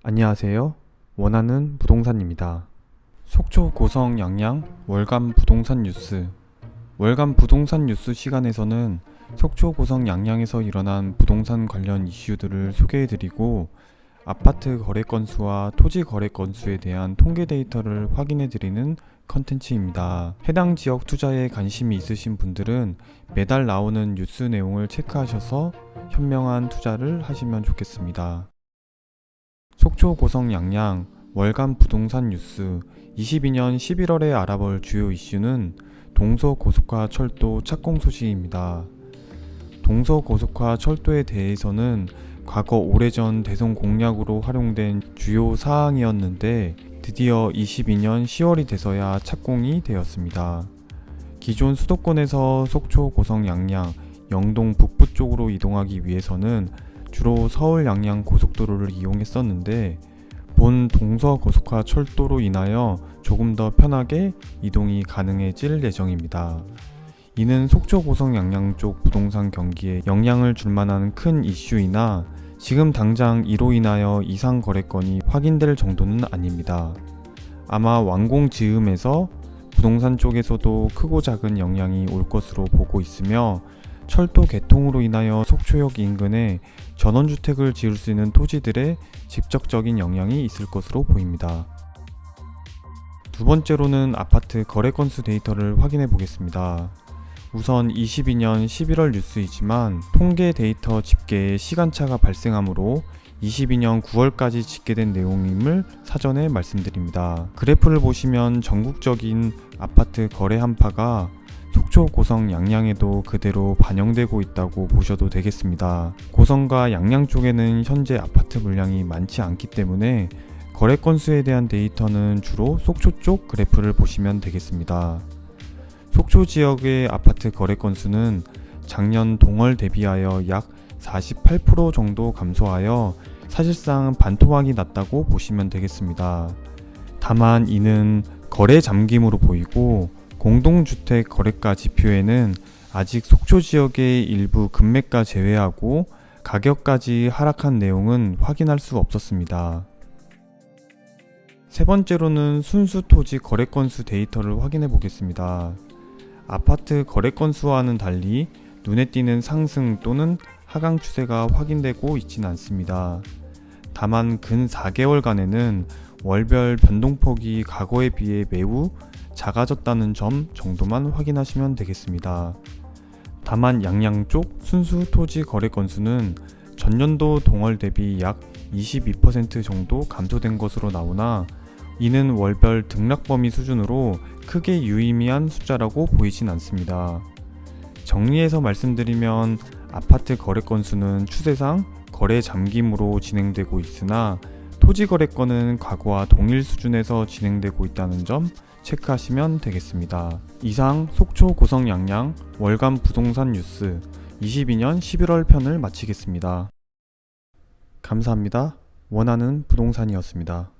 안녕하세요. 원하는 부동산입니다. 속초 고성 양양 월간 부동산 뉴스. 월간 부동산 뉴스 시간에서는 속초 고성 양양에서 일어난 부동산 관련 이슈들을 소개해드리고 아파트 거래 건수와 토지 거래 건수에 대한 통계 데이터를 확인해드리는 컨텐츠입니다. 해당 지역 투자에 관심이 있으신 분들은 매달 나오는 뉴스 내용을 체크하셔서 현명한 투자를 하시면 좋겠습니다. 속초 고성 양양 월간 부동산 뉴스 22년 11월에 알아볼 주요 이슈는 동서고속화 철도 착공 소식입니다. 동서고속화 철도에 대해서는 과거 오래전 대선 공약으로 활용된 주요 사항이었는데 드디어 22년 10월이 돼서야 착공이 되었습니다. 기존 수도권에서 속초 고성 양양 영동 북부 쪽으로 이동하기 위해서는 주로 서울 양양 고속도로를 이용했었는데 본 동서고속화 철도로 인하여 조금 더 편하게 이동이 가능해질 예정입니다. 이는 속초 고성 양양 쪽 부동산 경기에 영향을 줄 만한 큰 이슈이나 지금 당장 이로 인하여 이상 거래건이 확인될 정도는 아닙니다. 아마 완공 즈음에서 부동산 쪽에서도 크고 작은 영향이 올 것으로 보고 있으며 철도 개통으로 인하여 속초역 인근에 전원주택을 지을 수 있는 토지들에 직접적인 영향이 있을 것으로 보입니다. 두 번째로는 아파트 거래 건수 데이터를 확인해 보겠습니다. 우선 22년 11월 뉴스이지만 통계 데이터 집계에 시간차가 발생하므로 22년 9월까지 집계된 내용임을 사전에 말씀드립니다. 그래프를 보시면 전국적인 아파트 거래 한파가 속초 고성 양양에도 그대로 반영되고 있다고 보셔도 되겠습니다. 고성과 양양 쪽에는 현재 아파트 물량이 많지 않기 때문에 거래 건수에 대한 데이터는 주로 속초 쪽 그래프를 보시면 되겠습니다. 속초 지역의 아파트 거래 건수는 작년 동월 대비하여 약 48% 정도 감소하여 사실상 반토막이 났다고 보시면 되겠습니다. 다만 이는 거래 잠김으로 보이고 공동주택 거래가 지표에는 아직 속초 지역의 일부 금매가 제외하고 가격까지 하락한 내용은 확인할 수 없었습니다. 세 번째로는 순수 토지 거래 건수 데이터를 확인해 보겠습니다. 아파트 거래 건수와는 달리 눈에 띄는 상승 또는 하강 추세가 확인되고 있지는 않습니다. 다만 근 4개월간에는 월별 변동폭이 과거에 비해 매우 작아졌다는 점 정도만 확인하시면 되겠습니다. 다만 양양 쪽 순수 토지 거래 건수는 전년도 동월 대비 약 22% 정도 감소된 것으로 나오나 이는 월별 등락 범위 수준으로 크게 유의미한 숫자라고 보이진 않습니다. 정리해서 말씀드리면 아파트 거래 건수는 추세상 거래 잠김으로 진행되고 있으나 토지 거래건은 과거와 동일 수준에서 진행되고 있다는 점 체크하시면 되겠습니다. 이상 속초 고성 양양 월간 부동산 뉴스 22년 11월 편을 마치겠습니다. 감사합니다. 원하는 부동산이었습니다.